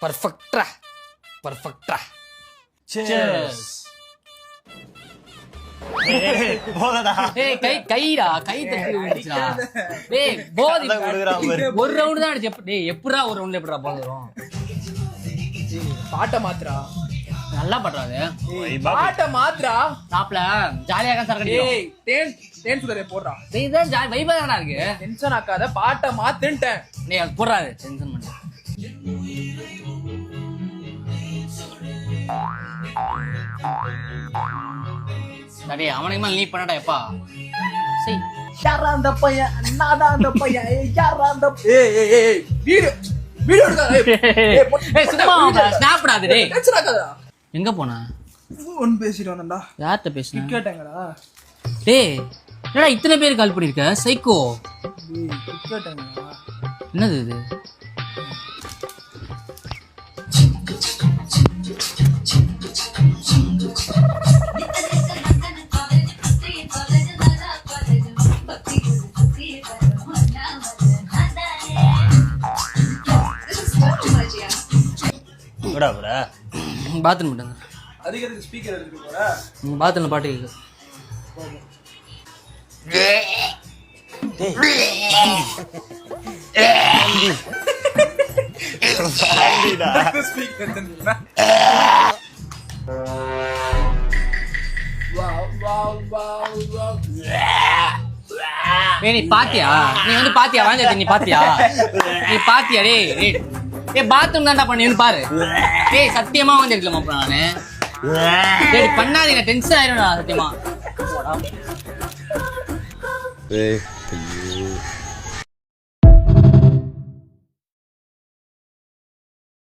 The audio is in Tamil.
பர்ஃபெக்ட்டா பர்ஃபெக்ட்டா. Cheers. போகடா. ஏய் கைடா கை தட்டி விழுந்துச்சுடா. டேய் போதி ஒரு ரவுண்ட் தான் அடிச்சு. டேய் எப்படா ஒரு ரவுண்ட்ல எப்படா பால் வரும்? பாட்டை மாத்திரா. நல்லா பண்றாது. பாட்டை மாத்திரா. சாப்ல ஜாலியா தான் சரக்கு அடிக்கும். ஏய் தேன் சுடரே போடுறா. டேய் இதான் ஜாலி வைபா தானடா இருக்கு. டென்ஷன் ஆக்காத, பாட்டை மாத்துன்ட்டேன். டேய் அது போடாது டென்ஷன் பண்ணு. டேய் அவனுக்கு மேல நீ பண்ணடா எப்பா. சரி யாரா அந்த பையன்? நானா அந்த பையன்? யாரா அந்த ஏய் வீடியோ ஏய் சும்மா ஸ்னாப்டா அது. டேய் டென்ஷன் ஆக்காத. எங்க போனா? ஒன் பேசிட்டு வந்தடா. யார்ட்ட பேசுன? கேட்டங்கடா. டேய் என்னடா இத்தனை பேர் கால் பண்ணிருக்க சைக்கோ? கேட்டங்கடா. என்னது இது? பாத்ரூம் விட்டுங்க. அதிக ஸ்பீக்கர் எடுத்துட்டு போற. உங்க பாத்ரூம்ல பாட்டு கேக்கு. ஸ்பீக்கர் எடுத்துட்டா. வாவ். நீ பாத்தியா? நீ வந்து பாத்தியா? வாங்க நீ பாத்தியா? நீ பாத்தியா? டேய் பாத்ரூம் தான்டா பண்ணி பாரு. டேய் சத்தியமா வந்து இருக்கலாமா அப்புறம் நானு? டேய் பண்ணாதீங்க, டென்ஷன் ஆயிரும் சத்தியமா.